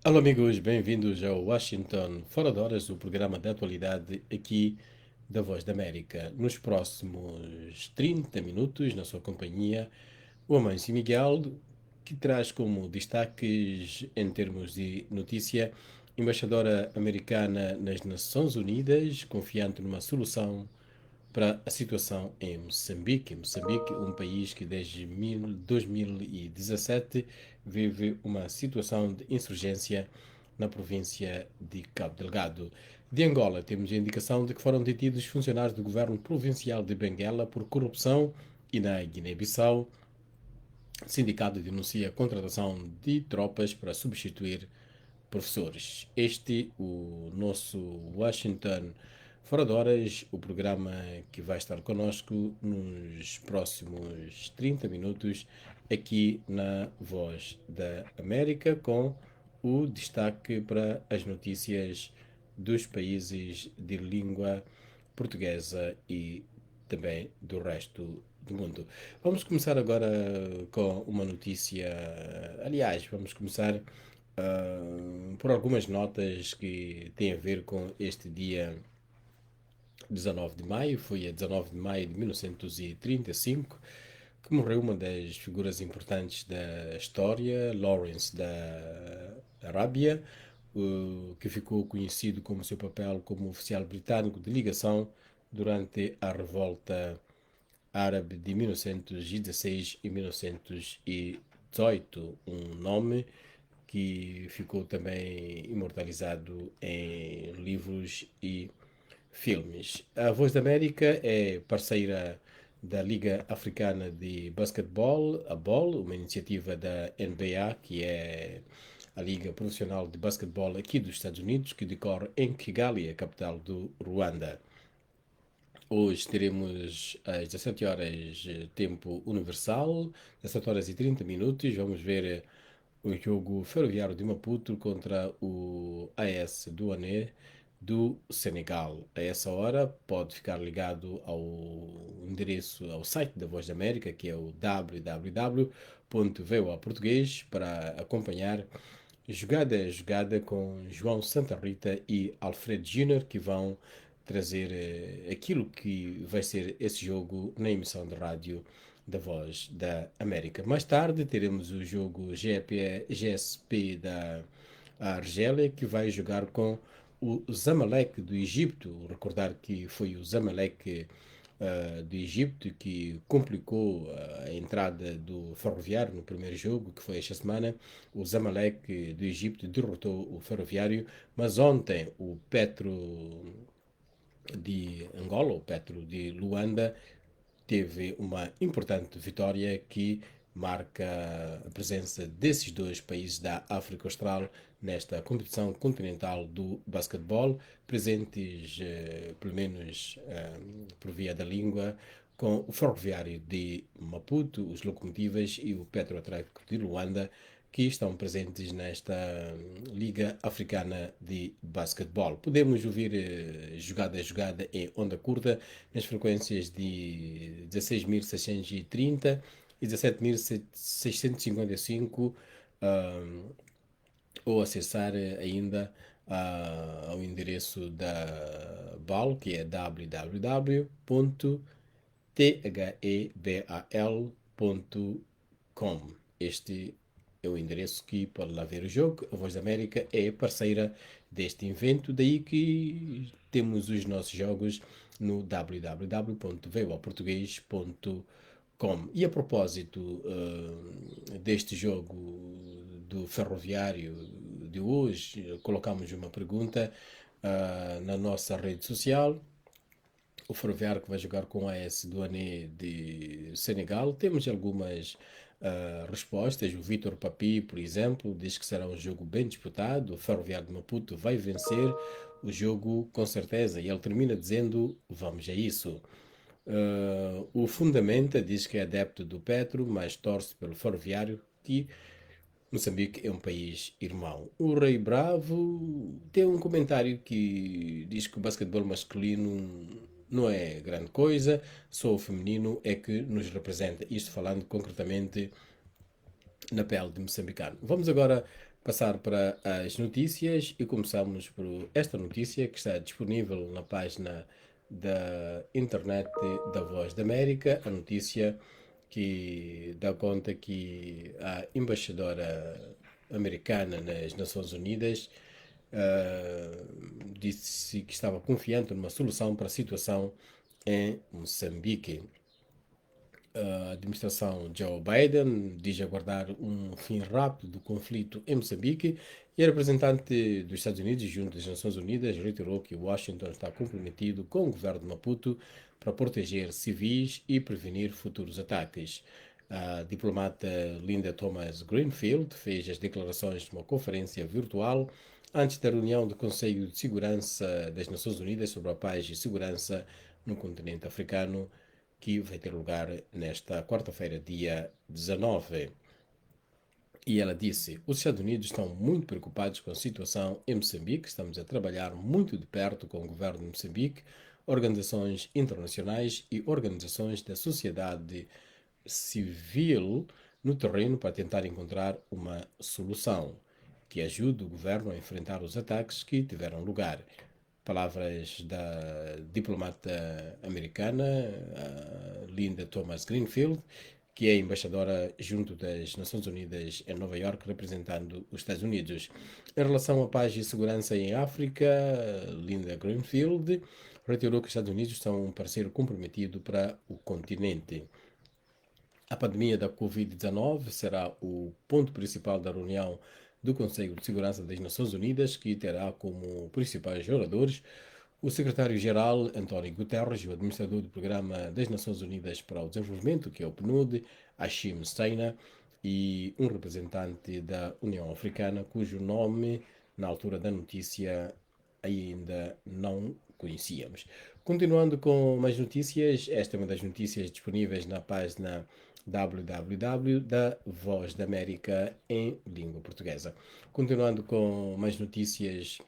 Olá amigos, bem-vindos ao Washington Fora de Horas, o programa de atualidade aqui da Voz da América. Nos próximos 30 minutos, na sua companhia, o Amâncio Miguel, que traz como destaques em termos de notícia, embaixadora americana nas Nações Unidas, confiante numa solução para a situação em Moçambique. Moçambique, um país que desde 2017 vive uma situação de insurgência na província de Cabo Delgado. De Angola, temos a indicação de que foram detidos funcionários do governo provincial de Benguela por corrupção e na Guiné-Bissau, o sindicato denuncia a contratação de tropas para substituir professores. Este, o nosso Washington Fora de Horas, o programa que vai estar connosco nos próximos 30 minutos aqui na Voz da América, com o destaque para as notícias dos países de língua portuguesa e também do resto do mundo. Vamos começar agora com uma notícia. Aliás, vamos começar por algumas notas que têm a ver com este dia 19 de maio. Foi a 19 de maio de 1935 que morreu uma das figuras importantes da história, Lawrence da Arábia, que ficou conhecido como seu papel como oficial britânico de ligação durante a revolta árabe de 1916 e 1918, um nome que ficou também imortalizado em livros e filmes. A Voz da América é parceira da Liga Africana de Basquetebol, a BOL, uma iniciativa da NBA, que é a Liga Profissional de Basquetebol aqui dos Estados Unidos, que decorre em Kigali, a capital do Ruanda. Hoje teremos às 17 horas tempo universal, 17 horas e 30 minutos. Vamos ver o jogo Ferroviário de Maputo contra o AS Douané do Senegal. A essa hora pode ficar ligado ao endereço, ao site da Voz da América, que é o www.voaportuguês, para acompanhar jogada a jogada com João Santa Rita e Alfredo Júnior, que vão trazer aquilo que vai ser esse jogo na emissão de rádio da Voz da América. Mais tarde teremos o jogo GSP da Argélia, que vai jogar com o Zamalek do Egito. Recordar que foi o Zamalek do Egito que complicou a entrada do Ferroviário no primeiro jogo, que foi esta semana. O Zamalek do Egito derrotou o Ferroviário, mas ontem o Petro de Angola, o Petro de Luanda, teve uma importante vitória que marca a presença desses dois países da África Austral nesta competição continental do basquetebol, presentes, pelo menos por via da língua, com o Ferroviário de Maputo, os Locomotivas e o Petro-Atlético de Luanda, que estão presentes nesta Liga Africana de Basquetebol. Podemos ouvir jogada a jogada em onda curta nas frequências de 16.630 e 17.655, ou acessar ainda ao endereço da BAL, que é www.thebal.com. Este é o endereço que pode lá ver o jogo. A Voz da América é parceira deste evento, daí que temos os nossos jogos no www.voaportugues.com. E a propósito deste jogo do Ferroviário de hoje, colocamos uma pergunta na nossa rede social. O Ferroviário que vai jogar com a AS Douané de Senegal. Temos algumas respostas. O Vítor Papi, por exemplo, diz que será um jogo bem disputado. O Ferroviário de Maputo vai vencer o jogo com certeza. E ele termina dizendo: vamos a isso. O Fundamenta diz que é adepto do Petro, mas torce pelo Ferroviário, que Moçambique é um país irmão. O Rei Bravo tem um comentário que diz que o basquetebol masculino não é grande coisa, só o feminino é que nos representa. Isto falando concretamente na pele de moçambicano. Vamos agora passar para as notícias e começamos por esta notícia que está disponível na página da internet da Voz da América, a notícia que dá conta que a embaixadora americana nas Nações Unidas disse que estava confiante numa solução para a situação em Moçambique. A administração Joe Biden diz aguardar um fim rápido do conflito em Moçambique e a representante dos Estados Unidos junto às Nações Unidas reiterou que Washington está comprometido com o governo de Maputo para proteger civis e prevenir futuros ataques. A diplomata Linda Thomas Greenfield fez as declarações numa conferência virtual antes da reunião do Conselho de Segurança das Nações Unidas sobre a paz e segurança no continente africano, que vai ter lugar nesta quarta-feira, dia 19. E ela disse: os Estados Unidos estão muito preocupados com a situação em Moçambique, estamos a trabalhar muito de perto com o governo de Moçambique, organizações internacionais e organizações da sociedade civil no terreno para tentar encontrar uma solução que ajude o governo a enfrentar os ataques que tiveram lugar. Palavras da diplomata americana Linda Thomas Greenfield, que é embaixadora junto das Nações Unidas em Nova York, representando os Estados Unidos. Em relação à paz e segurança em África, Linda Greenfield reiterou que os Estados Unidos são um parceiro comprometido para o continente. A pandemia da Covid-19 será o ponto principal da reunião do Conselho de Segurança das Nações Unidas, que terá como principais oradores o secretário-geral António Guterres e o administrador do Programa das Nações Unidas para o Desenvolvimento, que é o PNUD, Hashim Steiner, e um representante da União Africana, cujo nome, na altura da notícia, ainda não conhecíamos. Continuando com mais notícias, esta é uma das notícias disponíveis na página www da Voz da América em língua portuguesa. Continuando com mais notícias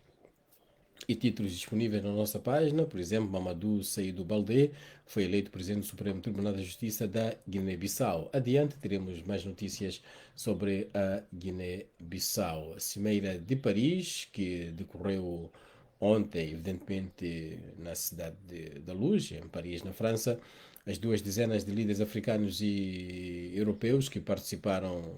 e títulos disponíveis na nossa página, por exemplo, Mamadou Saïdou Baldé foi eleito presidente do Supremo Tribunal da Justiça da Guiné-Bissau. Adiante teremos mais notícias sobre a Guiné-Bissau. A Cimeira de Paris, que decorreu ontem, evidentemente, na cidade da Luz, em Paris, na França, as duas dezenas de líderes africanos e europeus que participaram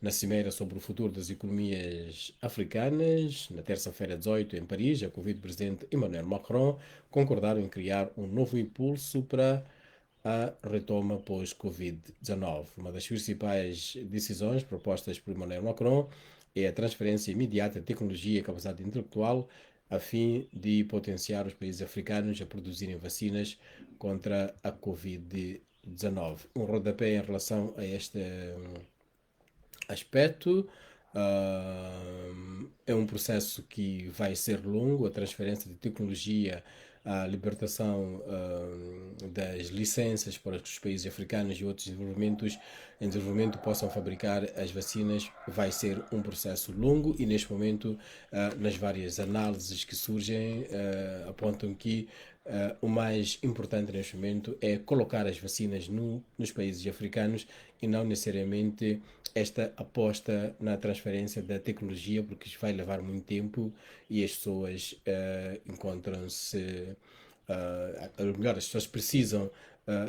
na Cimeira sobre o futuro das economias africanas, na terça-feira 18, em Paris, a convite do presidente Emmanuel Macron, concordaram em criar um novo impulso para a retoma pós-Covid-19. Uma das principais decisões propostas por Emmanuel Macron é a transferência imediata de tecnologia e capacidade intelectual a fim de potenciar os países africanos a produzirem vacinas contra a Covid-19. Um rodapé em relação a este aspecto. É um processo que vai ser longo, a transferência de tecnologia, a libertação das licenças para que os países africanos e outros em desenvolvimento possam fabricar as vacinas vai ser um processo longo e neste momento nas várias análises que surgem apontam que o mais importante neste momento é colocar as vacinas nos países africanos e não necessariamente esta aposta na transferência da tecnologia, porque isto vai levar muito tempo e as pessoas encontram-se, melhor, as pessoas precisam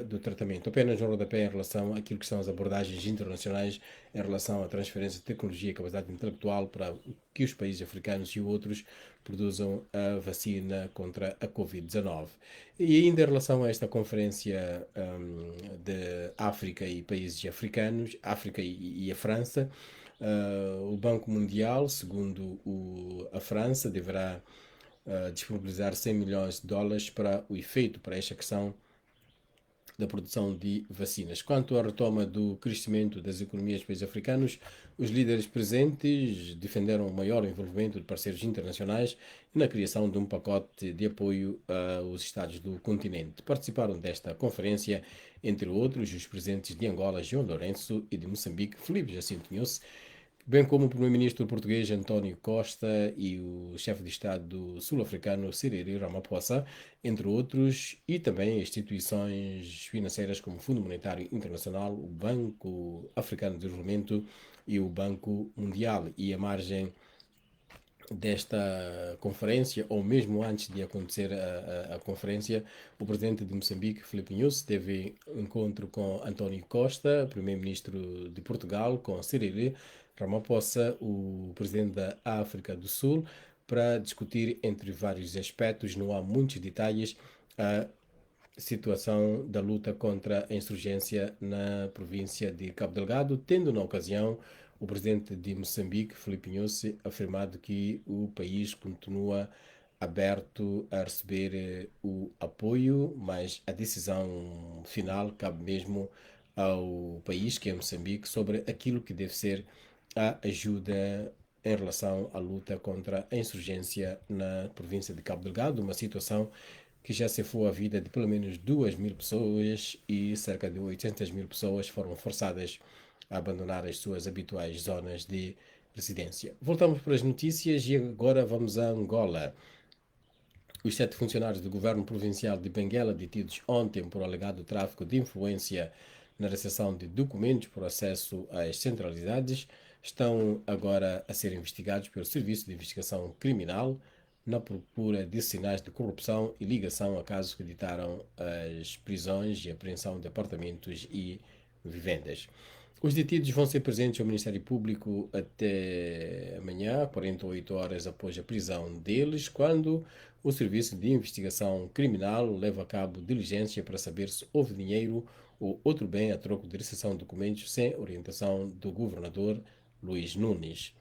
do tratamento. Apenas um rodapé em relação àquilo que são as abordagens internacionais em relação à transferência de tecnologia e capacidade intelectual para que os países africanos e outros produzam a vacina contra a Covid-19. E ainda em relação a esta conferência de África e países africanos, África e a França, o Banco Mundial, segundo a França, deverá disponibilizar 100 milhões de dólares para o efeito, para esta questão da produção de vacinas. Quanto à retoma do crescimento das economias dos países africanos, os líderes presentes defenderam o maior envolvimento de parceiros internacionais na criação de um pacote de apoio aos Estados do continente. Participaram desta conferência, entre outros, os presidentes de Angola, João Lourenço, e de Moçambique, Filipe Jacinto Inhosse, bem como o primeiro-ministro português António Costa e o chefe de Estado sul-africano Cyril Ramaphosa, entre outros, e também instituições financeiras como o Fundo Monetário Internacional, o Banco Africano de Desenvolvimento e o Banco Mundial. E a margem desta conferência, ou mesmo antes de acontecer a conferência, o presidente de Moçambique, Filipe Nyusi, teve encontro com António Costa, primeiro-ministro de Portugal, com Cyril Ramaphosa, o presidente da África do Sul, para discutir entre vários aspectos, não há muitos detalhes, a situação da luta contra a insurgência na província de Cabo Delgado, tendo na ocasião o presidente de Moçambique, Filipe Nyusi, afirmado que o país continua aberto a receber o apoio, mas a decisão final cabe mesmo ao país, que é Moçambique, sobre aquilo que deve ser a ajuda em relação à luta contra a insurgência na província de Cabo Delgado, uma situação que já cefou a vida de pelo menos 2.000 pessoas e cerca de 800 mil pessoas foram forçadas a abandonar as suas habituais zonas de residência. Voltamos para as notícias e agora vamos a Angola. Os 7 funcionários do governo provincial de Benguela, detidos ontem por alegado tráfico de influência na recepção de documentos por acesso às centralidades, estão agora a ser investigados pelo Serviço de Investigação Criminal na procura de sinais de corrupção e ligação a casos que ditaram as prisões e apreensão de apartamentos e vivendas. Os detidos vão ser presentes ao Ministério Público até amanhã, 48 horas após a prisão deles, quando o Serviço de Investigação Criminal leva a cabo diligência para saber se houve dinheiro ou outro bem a troco de recepção de documentos sem orientação do governador Luís Nunes.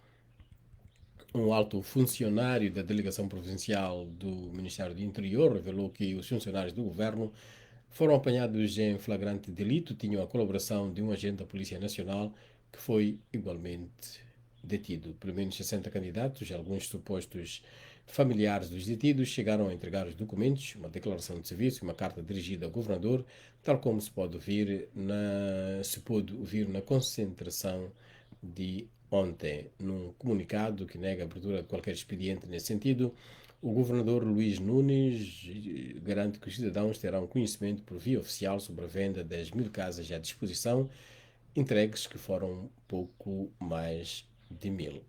Um alto funcionário da Delegação Provincial do Ministério do Interior revelou que os funcionários do governo foram apanhados em flagrante delito, tinham a colaboração de um agente da Polícia Nacional que foi igualmente detido. Pelo menos 60 candidatos, alguns supostos familiares dos detidos, chegaram a entregar os documentos, uma declaração de serviço e uma carta dirigida ao governador, tal como se pôde ouvir na concentração de ontem. Num comunicado que nega a abertura de qualquer expediente nesse sentido, o governador Luís Nunes garante que os cidadãos terão conhecimento por via oficial sobre a venda das 1.000 casas à disposição, entregues que foram pouco mais de 1.000.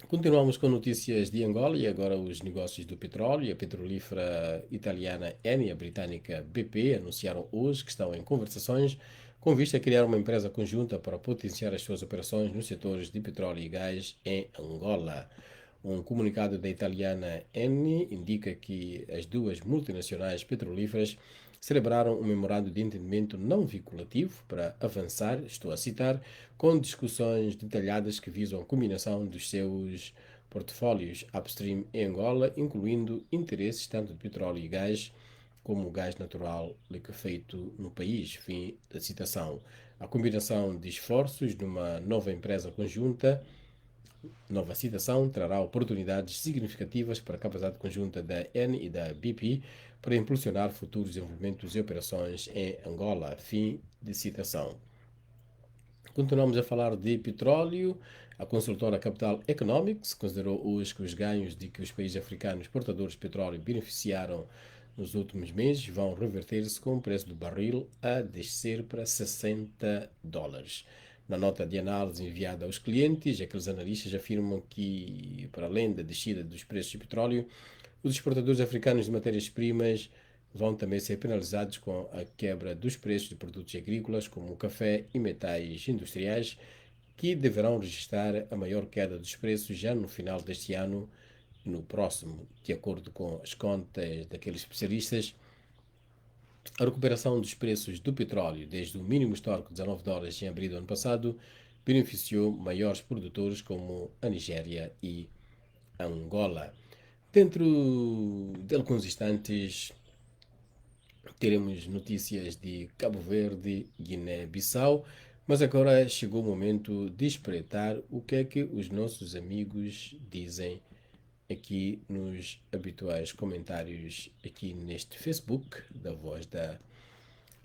Continuamos com notícias de Angola e agora os negócios do petróleo. A petrolífera italiana Eni e a britânica BP anunciaram hoje que estão em conversações com vista a criar uma empresa conjunta para potenciar as suas operações nos setores de petróleo e gás em Angola. Um comunicado da italiana Eni indica que as duas multinacionais petrolíferas celebraram um memorando de entendimento não vinculativo para avançar, estou a citar, com discussões detalhadas que visam a combinação dos seus portfólios upstream em Angola, incluindo interesses tanto de petróleo e gás como o gás natural liquefeito no país. Fim da citação. A combinação de esforços numa nova empresa conjunta, nova citação, trará oportunidades significativas para a capacidade conjunta da Eni e da BP para impulsionar futuros desenvolvimentos e operações em Angola. Fim de citação. Continuamos a falar de petróleo. A consultora Capital Economics considerou hoje que os ganhos de que os países africanos exportadores de petróleo beneficiaram nos últimos meses vão reverter-se com o preço do barril a descer para $60. Na nota de análise enviada aos clientes, aqueles analistas afirmam que, para além da descida dos preços de petróleo, os exportadores africanos de matérias-primas vão também ser penalizados com a quebra dos preços de produtos agrícolas, como o café e metais industriais, que deverão registrar a maior queda dos preços já no final deste ano e no próximo. De acordo com as contas daqueles especialistas, a recuperação dos preços do petróleo desde o mínimo histórico de $19 em abril do ano passado beneficiou maiores produtores como a Nigéria e a Angola. Dentro de alguns instantes teremos notícias de Cabo Verde, Guiné-Bissau, mas agora chegou o momento de espreitar o que é que os nossos amigos dizem aqui nos habituais comentários aqui neste Facebook da Voz da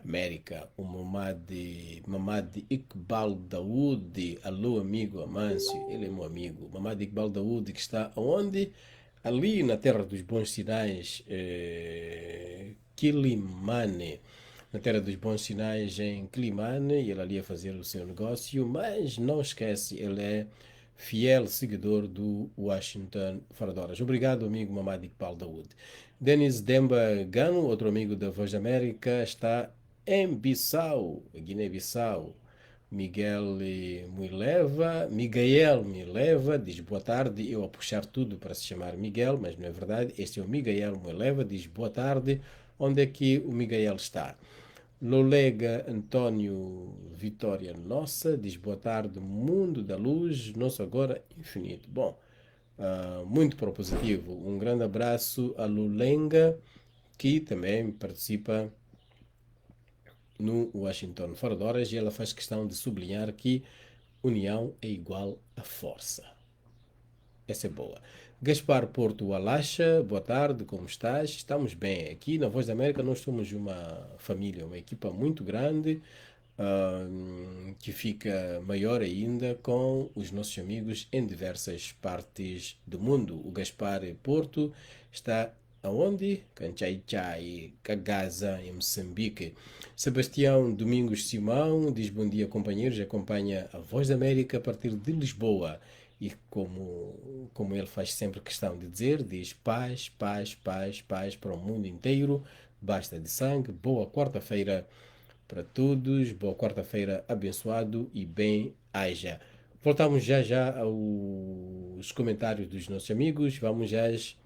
América. O Mamad Iqbal Daoud, alô amigo Amâncio, ele é meu amigo. Mamad Iqbal Daoud, que está onde? Ali na terra dos bons sinais, Quilimane. na terra dos bons sinais em Climane, e ele ali a fazer o seu negócio, mas não esquece, ele é fiel seguidor do Washington fora de horas. Obrigado, amigo Mamadi Iqbal Daoud. Denis Demba Gano, outro amigo da Voz da América, está em Bissau, Guiné-Bissau. Miguel me leva, diz boa tarde, eu a puxar tudo para se chamar Miguel, mas não é verdade, este é o Miguel me leva, diz boa tarde, onde é que o Miguel está? Lolega António Vitória Nossa, diz boa tarde, mundo da luz, nosso agora infinito. Bom, muito propositivo, um grande abraço a Lulenga, que também participa no Washington fora de horas, e ela faz questão de sublinhar que união é igual a força. Essa é boa. Gaspar Porto Alacha, boa tarde, como estás? Estamos bem. Aqui na Voz da América nós somos uma família, uma equipa muito grande, que fica maior ainda com os nossos amigos em diversas partes do mundo. O Gaspar Porto está aonde? Canchai-Chai, Cagaza, em Moçambique. Sebastião Domingos Simão diz bom dia, companheiros. Acompanha a Voz da América a partir de Lisboa. E como ele faz sempre questão de dizer, diz paz, paz, paz, paz para o mundo inteiro. Basta de sangue. Boa quarta-feira para todos. Boa quarta-feira, abençoado e bem haja. Voltamos já já aos comentários dos nossos amigos. Vamos às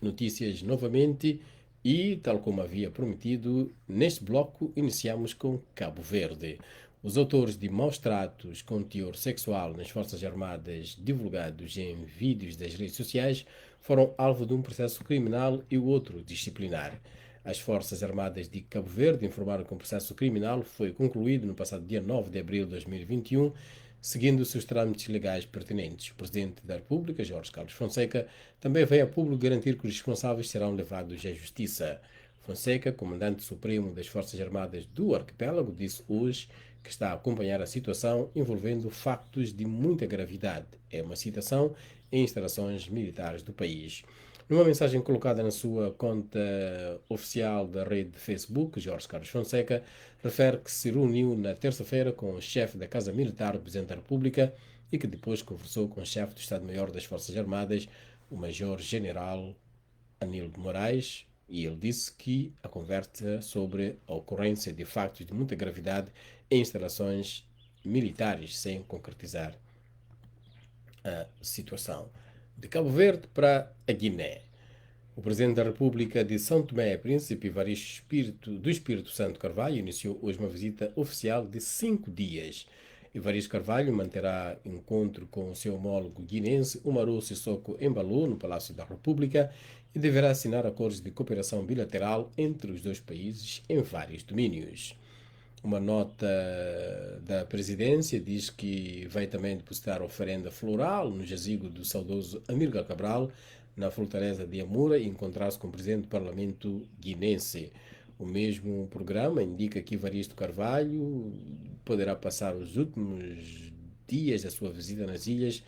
notícias novamente e, tal como havia prometido, neste bloco iniciamos com Cabo Verde. Os autores de maus tratos com teor sexual nas Forças Armadas divulgados em vídeos das redes sociais foram alvo de um processo criminal e o outro disciplinar. As Forças Armadas de Cabo Verde informaram que o processo criminal foi concluído no passado dia 9 de abril de 2021, seguindo-se os trâmites legais pertinentes. O Presidente da República, Jorge Carlos Fonseca, também veio a público garantir que os responsáveis serão levados à Justiça. Fonseca, comandante supremo das Forças Armadas do Arquipélago, disse hoje que está a acompanhar a situação envolvendo factos de muita gravidade. É uma citação em instalações militares do país. Numa mensagem colocada na sua conta oficial da rede de Facebook, Jorge Carlos Fonseca refere que se reuniu na terça-feira com o chefe da Casa Militar do Presidente da República e que depois conversou com o chefe do Estado-Maior das Forças Armadas, o Major-General Anil de Moraes, e ele disse que a conversa sobre a ocorrência de factos de muita gravidade em instalações militares, sem concretizar a situação. De Cabo Verde para a Guiné. O Presidente da República de São Tomé e Príncipe, Evaristo do Espírito Santo Carvalho, iniciou hoje uma visita oficial de 5 dias. Evaristo Carvalho manterá encontro com o seu homólogo guinense, Umaru Sissoko Embalo, no Palácio da República, e deverá assinar acordos de cooperação bilateral entre os dois países em vários domínios. Uma nota da presidência diz que vai também depositar oferenda floral no jazigo do saudoso Amílcar Cabral, na fortaleza de Amura, e encontrar-se com o presidente do Parlamento guinense. O mesmo programa indica que Evaristo Carvalho poderá passar os últimos dias da sua visita nas ilhas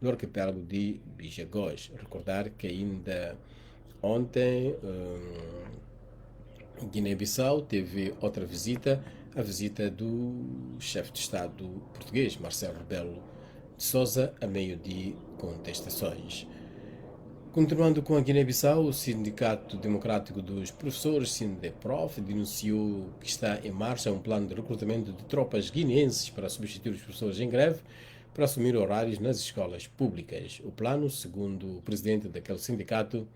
do arquipélago de Bijagós. Recordar que ainda ontem Guiné-Bissau teve outra visita, a visita do chefe de Estado português, Marcelo Rebelo de Sousa, a meio de contestações. Continuando com a Guiné-Bissau, o Sindicato Democrático dos Professores, SINDEPROF, denunciou que está em marcha um plano de recrutamento de tropas guineenses para substituir os professores em greve para assumir horários nas escolas públicas. O plano, segundo o presidente daquele sindicato,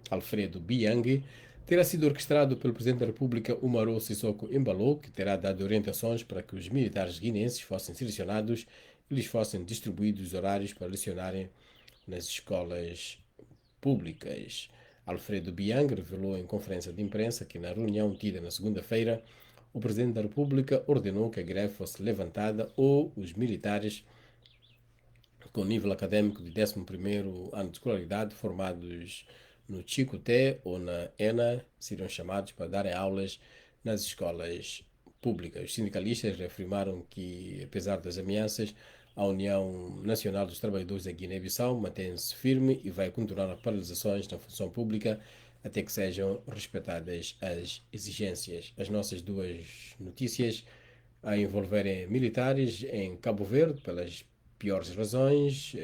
Alfredo Biang, terá sido orquestrado pelo Presidente da República, Umaru Sissoko Embalo, que terá dado orientações para que os militares guineenses fossem selecionados e lhes fossem distribuídos horários para lecionarem nas escolas públicas. Alfredo Biang revelou em conferência de imprensa que na reunião tida na segunda-feira, o Presidente da República ordenou que a greve fosse levantada ou os militares com nível acadêmico de 11º ano de escolaridade formados no Chicoté ou na ENA seriam chamados para darem aulas nas escolas públicas. Os sindicalistas reafirmaram que, apesar das ameaças, a União Nacional dos Trabalhadores da Guiné-Bissau mantém-se firme e vai continuar as paralisações na função pública até que sejam respeitadas as exigências. As nossas duas notícias a envolverem militares em Cabo Verde pelas piores razões,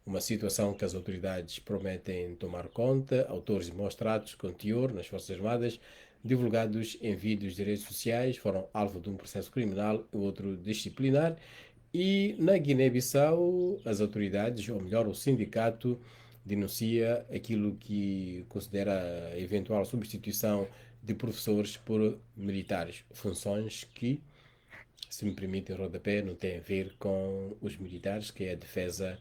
uma situação que as autoridades prometem tomar conta, autores demonstrados com teor nas Forças Armadas, divulgados em vídeos de redes sociais, foram alvo de um processo criminal e outro disciplinar. E na Guiné-Bissau, as autoridades, ou melhor, o sindicato, denuncia aquilo que considera a eventual substituição de professores por militares, funções que, se me permitem o rodapé, não têm a ver com os militares, que é a defesa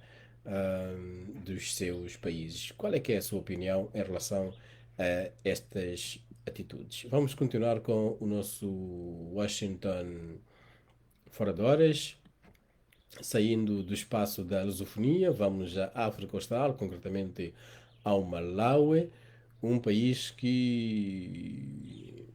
dos seus países. Qual é que é a sua opinião em relação a estas atitudes? Vamos continuar com o nosso Washington fora de horas. Saindo do espaço da lusofonia, vamos à África Austral, concretamente ao Malawi, um país que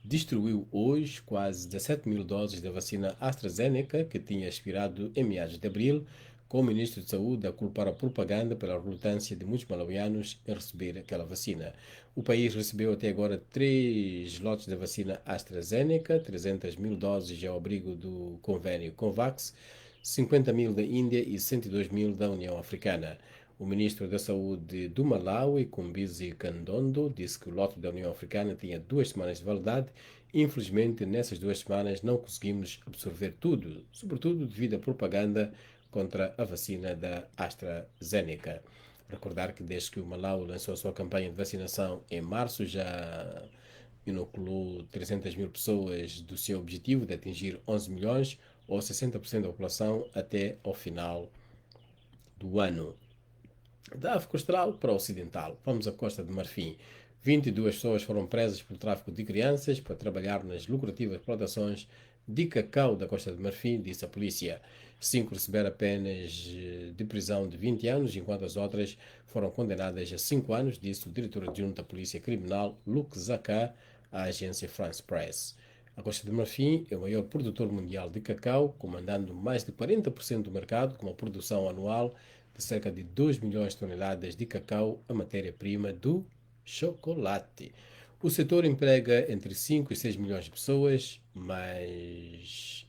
distribuiu hoje quase 17 mil doses da vacina AstraZeneca, que tinha expirado em meados de abril, com o ministro de Saúde a culpar a propaganda pela relutância de muitos malawianos em receber aquela vacina. O país recebeu até agora 3 lotes da vacina AstraZeneca, 300 mil doses ao abrigo do convênio COVAX, 50 mil da Índia e 102 mil da União Africana. O ministro da Saúde do Malawi, Kumbisi Kandondo, disse que o lote da União Africana tinha 2 semanas de validade. Infelizmente, nessas 2 semanas não conseguimos absorver tudo, sobretudo devido à propaganda contra a vacina da AstraZeneca. Recordar que desde que o Malawi lançou a sua campanha de vacinação em março, já inoculou 300 mil pessoas do seu objetivo de atingir 11 milhões ou 60% da população até ao final do ano. Da África Austral para o Ocidental, vamos à Costa de Marfim. 22 pessoas foram presas por tráfico de crianças para trabalhar nas lucrativas plantações de cacau da Costa de Marfim, disse a polícia. 5 receberam penas de prisão de 20 anos, enquanto as outras foram condenadas a 5 anos, disse o diretor adjunto da Polícia Criminal, Luke Zaka, à agência France Press. A Costa de Marfim é o maior produtor mundial de cacau, comandando mais de 40% do mercado, com uma produção anual de cerca de 2 milhões de toneladas de cacau, a matéria-prima do chocolate. O setor emprega entre 5 e 6 milhões de pessoas, mas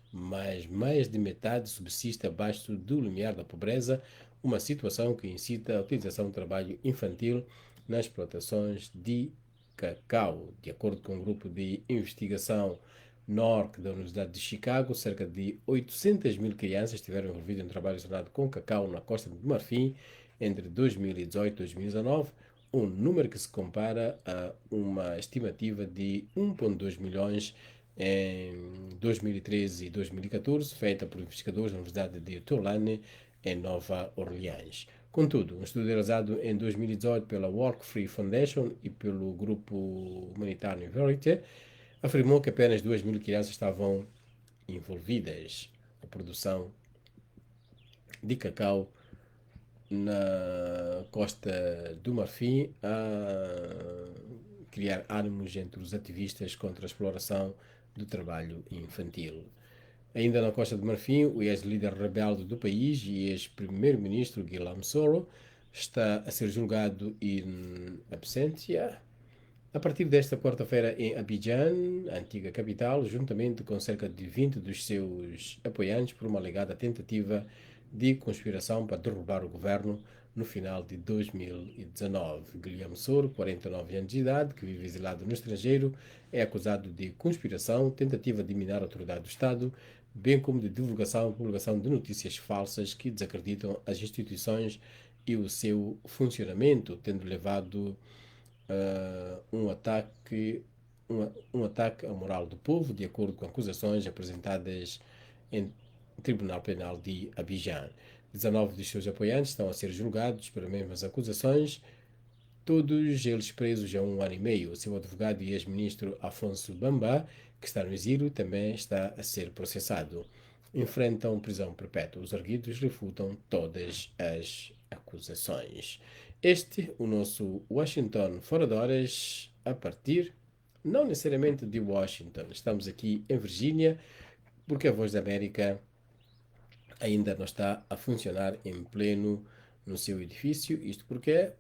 mais de metade subsiste abaixo do limiar da pobreza, uma situação que incita a utilização do trabalho infantil nas plantações de cacau. De acordo com um grupo de investigação NORC da Universidade de Chicago, cerca de 800 mil crianças estiveram envolvidas em trabalho relacionado com cacau na Costa de Marfim entre 2018 e 2019, um número que se compara a uma estimativa de 1,2 milhões em 2013 e 2014, feita por investigadores da Universidade de Tulane, em Nova Orleans. Contudo, um estudo realizado em 2018 pela Walk Free Foundation e pelo grupo humanitário Verity afirmou que apenas 2 mil crianças estavam envolvidas na produção de cacau na Costa do Marfim, a criar ânimos entre os ativistas contra a exploração do trabalho infantil. Ainda na Costa do Marfim, o ex-líder rebelde do país e ex-primeiro-ministro Guillaume Soro está a ser julgado in absentia a partir desta quarta-feira em Abidjan, a antiga capital, juntamente com cerca de 20 dos seus apoiantes por uma alegada tentativa de conspiração para derrubar o governo no final de 2019. Guilherme Soro, 49 anos de idade, que vive exilado no estrangeiro, é acusado de conspiração, tentativa de minar a autoridade do Estado, bem como de divulgação e publicação de notícias falsas que desacreditam as instituições e o seu funcionamento, tendo levado um ataque à moral do povo, de acordo com acusações apresentadas em Tribunal Penal de Abidjan. 19 dos seus apoiantes estão a ser julgados pelas mesmas acusações, todos eles presos há 1 ano e meio. O seu advogado e ex-ministro Afonso Bamba, que está no exílio, também está a ser processado. Enfrentam prisão perpétua. Os arguidos refutam todas as acusações. Este, o nosso Washington fora de horas, a partir, não necessariamente de Washington. Estamos aqui em Virgínia, porque a Voz da América ainda não está a funcionar em pleno no seu edifício. Isto porque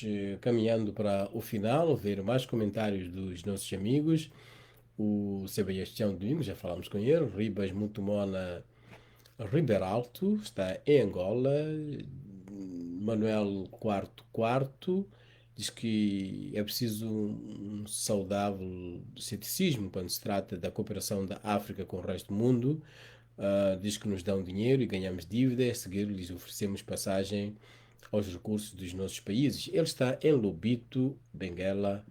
Vamos caminhando para o final, ver mais comentários dos nossos amigos. O Sebastião Domingos, já falámos com ele. Ribas Mutumona Ribeiralto, está em Angola. Manuel Quarto Quarto diz que é preciso um saudável ceticismo quando se trata da cooperação da África com o resto do mundo. Diz que nos dão dinheiro e ganhamos dívida, a seguir lhes oferecemos passagem aos recursos dos nossos países. Ele está em Lobito, Benguela,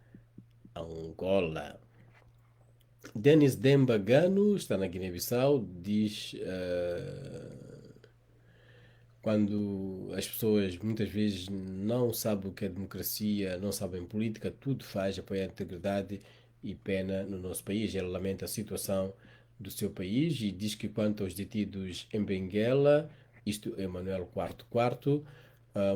Angola. Denis Demba Gano está na Guiné-Bissau, diz quando as pessoas muitas vezes não sabem o que é democracia, não sabem política, tudo faz apoiar a integridade e pena no nosso país. Ele lamenta a situação do seu país e diz que quanto aos detidos em Benguela, isto é Manuel Quarto Quarto,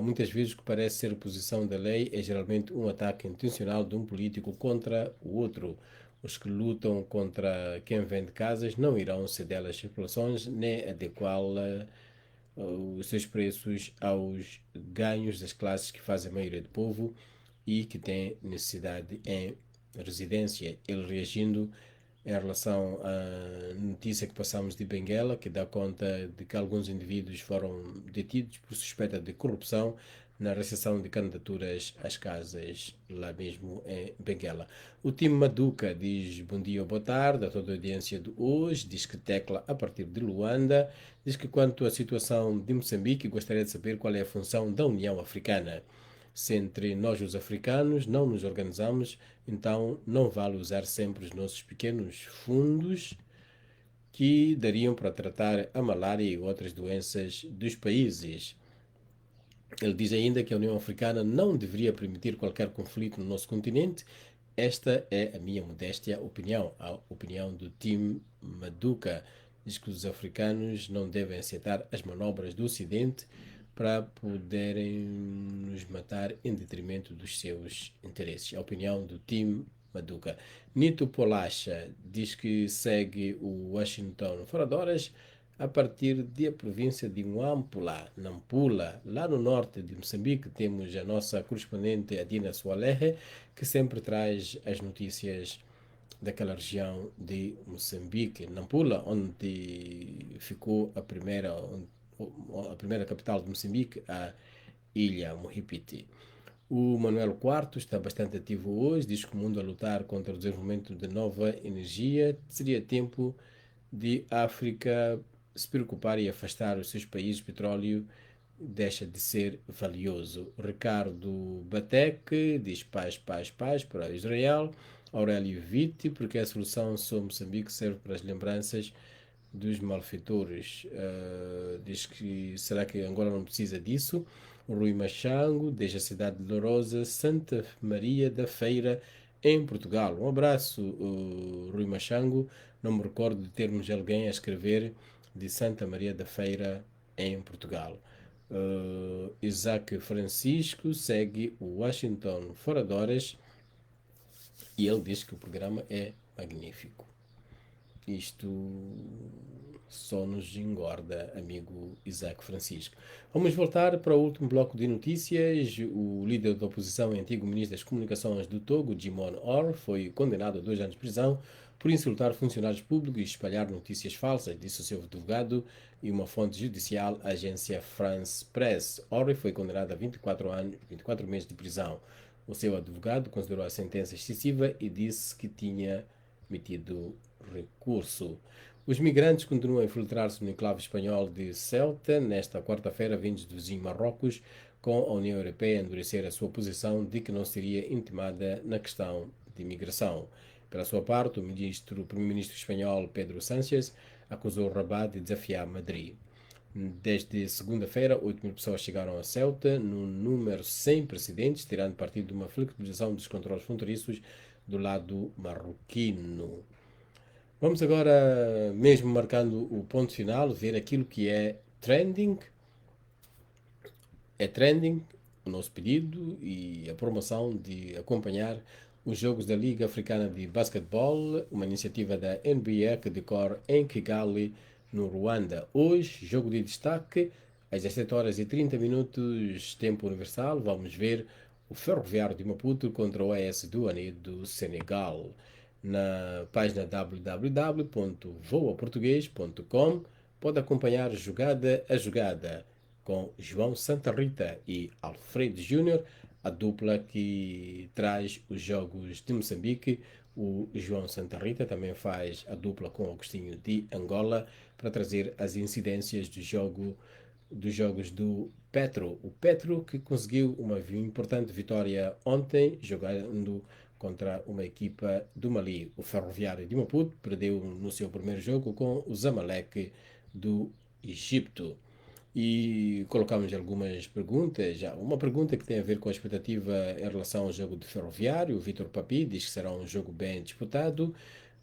muitas vezes o que parece ser oposição da lei é geralmente um ataque intencional de um político contra o outro. Os que lutam contra quem vende casas não irão ceder às especulações nem adequá-la os seus preços aos ganhos das classes que fazem a maioria do povo e que têm necessidade em residência. Ele reagindo em relação à notícia que passamos de Benguela, que dá conta de que alguns indivíduos foram detidos por suspeita de corrupção na recepção de candidaturas às casas lá mesmo em Benguela. O time Maduca diz bom dia ou boa tarde a toda a audiência de hoje, diz que tecla a partir de Luanda, diz que quanto à situação de Moçambique gostaria de saber qual é a função da União Africana. Se entre nós os africanos não nos organizamos, então não vale usar sempre os nossos pequenos fundos que dariam para tratar a malária e outras doenças dos países. Ele diz ainda que a União Africana não deveria permitir qualquer conflito no nosso continente. Esta é a minha modéstia opinião, a opinião do Tim Maduka. Diz que os africanos não devem aceitar as manobras do Ocidente para poderem nos matar em detrimento dos seus interesses. A opinião do Tim Maduka. Nito Polacha diz que segue o Washington fora de horas a partir da província de Nampula, lá no norte de Moçambique. Temos a nossa correspondente Adina Soalehe, que sempre traz as notícias daquela região de Moçambique. Nampula, onde ficou a primeira capital de Moçambique, a ilha Mohipiti. O Manuel Quarto está bastante ativo hoje, diz que o mundo a lutar contra o desenvolvimento de nova energia seria tempo de África se preocupar e afastar os seus países. O petróleo deixa de ser valioso. Ricardo Batek diz paz, paz, paz para Israel. Aurélio Vitti, porque a solução sobre Moçambique serve para as lembranças dos malfeitores. Diz que será que Angola não precisa disso? O Rui Machango, desde a cidade de Lourosa, Santa Maria da Feira, em Portugal. Um abraço, Rui Machango. Não me recordo de termos alguém a escrever de Santa Maria da Feira, em Portugal. Isaac Francisco segue o Washington fora de horas e ele diz que o programa é magnífico. Isto só nos engorda, amigo Isaac Francisco. Vamos voltar para o último bloco de notícias. O líder da oposição e antigo ministro das Comunicações do Togo, Jimon Orr, foi condenado a 2 anos de prisão por insultar funcionários públicos e espalhar notícias falsas, disse o seu advogado e uma fonte judicial à agência France Press. Orr foi condenado a 24 meses de prisão. O seu advogado considerou a sentença excessiva e disse que tinha metido recurso. Os migrantes continuam a infiltrar-se no enclave espanhol de Ceuta, nesta quarta-feira, vindos do vizinho Marrocos, com a União Europeia a endurecer a sua posição de que não seria intimada na questão de imigração. Pela sua parte, o primeiro-ministro espanhol Pedro Sánchez acusou Rabat de desafiar Madrid. Desde segunda-feira, 8 mil pessoas chegaram a Ceuta, num número sem precedentes, tirando partido de uma flexibilização dos controles fronteiriços do lado marroquino. Vamos agora, mesmo marcando o ponto final, ver aquilo que é trending. É trending o nosso pedido e a promoção de acompanhar os jogos da Liga Africana de Basquetebol, uma iniciativa da NBA que decorre em Kigali, no Ruanda. Hoje, jogo de destaque, às 17 horas e 30 minutos, tempo universal, vamos ver o Ferroviário de Maputo contra o AS Douané do Senegal. Na página www.voaportugues.com pode acompanhar jogada a jogada com João Santa Rita e Alfredo Júnior, a dupla que traz os jogos de Moçambique. O João Santa Rita também faz a dupla com Agostinho de Angola para trazer as incidências dos jogos do Petro. O Petro que conseguiu uma importante vitória ontem, jogando contra uma equipa do Mali. O Ferroviário de Maputo perdeu no seu primeiro jogo com o Zamalek do Egito. E colocamos algumas perguntas. Já uma pergunta que tem a ver com a expectativa em relação ao jogo do Ferroviário. O Vitor Papi diz que será um jogo bem disputado.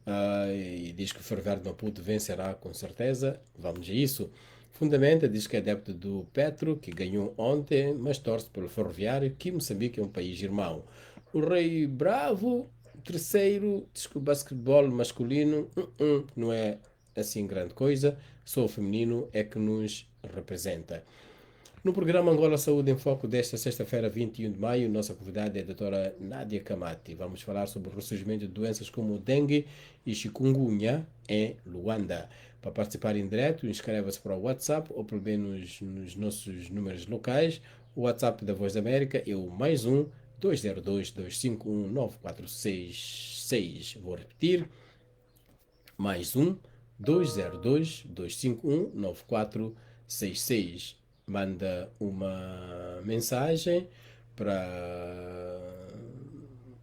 E diz que o Ferroviário de Maputo vencerá com certeza. Vamos a isso. Fundamenta diz que é adepto do Petro, que ganhou ontem, mas torce pelo Ferroviário, que Moçambique é um país irmão. O Rei Bravo, terceiro, diz que o basquetebol masculino não é assim grande coisa, só o feminino é que nos representa. No programa Angola Saúde em Foco desta sexta-feira, 21 de maio, nossa convidada é a doutora Nádia Kamati. Vamos falar sobre o ressurgimento de doenças como dengue e chikungunya em Luanda. Para participar em direto, inscreva-se para o WhatsApp ou pelo menos nos nossos números locais. O WhatsApp da Voz da América é o +1 202 251 9466. Vou repetir. +1 202 251 9466. Manda uma mensagem para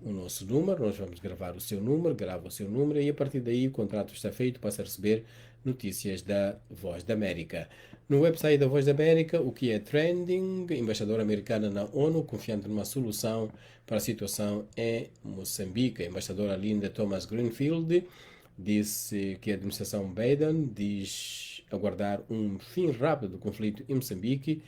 o nosso número, nós vamos gravar o seu número, grava o seu número e a partir daí o contrato está feito, passa a receber notícias da Voz da América. No website da Voz da América, o que é trending, embaixadora americana na ONU, confiante numa solução para a situação em Moçambique. A embaixadora Linda Thomas Greenfield disse que a administração Biden diz aguardar um fim rápido do conflito em Moçambique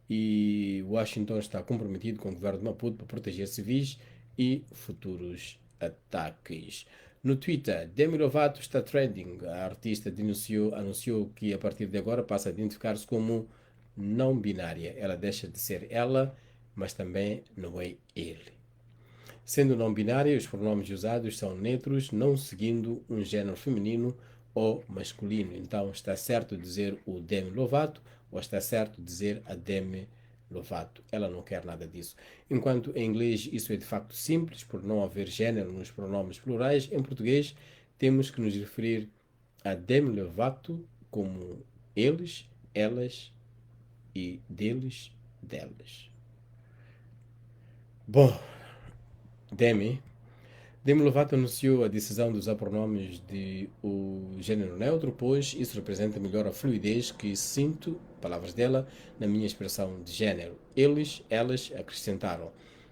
e Washington está comprometido com o governo de Maputo para proteger civis e futuros ataques. No Twitter, Demi Lovato está trending. A artista anunciou que a partir de agora passa a identificar-se como não binária. Ela deixa de ser ela, mas também não é ele. Sendo não binária, os pronomes usados são neutros, não seguindo um género feminino ou masculino. Então está certo dizer o Demi Lovato ou está certo dizer a Demi Lovato. Ela não quer nada disso. Enquanto em inglês isso é de facto simples, por não haver género nos pronomes plurais, em português temos que nos referir a Demi Lovato como eles, elas e deles, delas. Bom, Demi Lovato anunciou a decisão de usar pronomes de o gênero neutro, pois isso representa melhor a fluidez que sinto, palavras dela, na minha expressão de gênero. Eles, elas acrescentaram: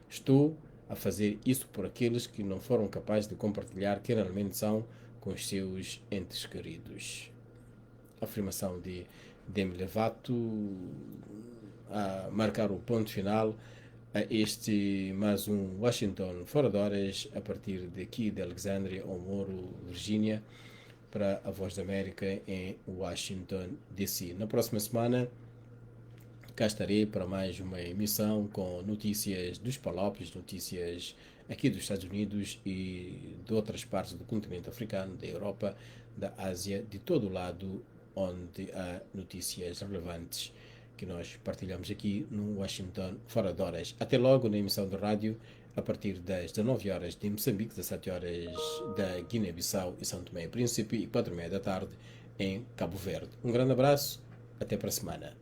estou a fazer isso por aqueles que não foram capazes de compartilhar quem realmente são com os seus entes queridos. Afirmação de Demi Lovato a marcar o ponto final a este mais um Washington Fora de Horas, a partir daqui de Alexandria ao Moro, Virgínia, para a Voz da América em Washington, D.C. Na próxima semana cá estarei para mais uma emissão com notícias dos Palopes, notícias aqui dos Estados Unidos e de outras partes do continente africano, da Europa, da Ásia, de todo o lado onde há notícias relevantes que nós partilhamos aqui no Washington Fora de Horas. Até logo na emissão de rádio, a partir das 19 horas de Moçambique, 17 horas da Guiné-Bissau e São Tomé e Príncipe e 4h30 da tarde em Cabo Verde. Um grande abraço, até para a semana.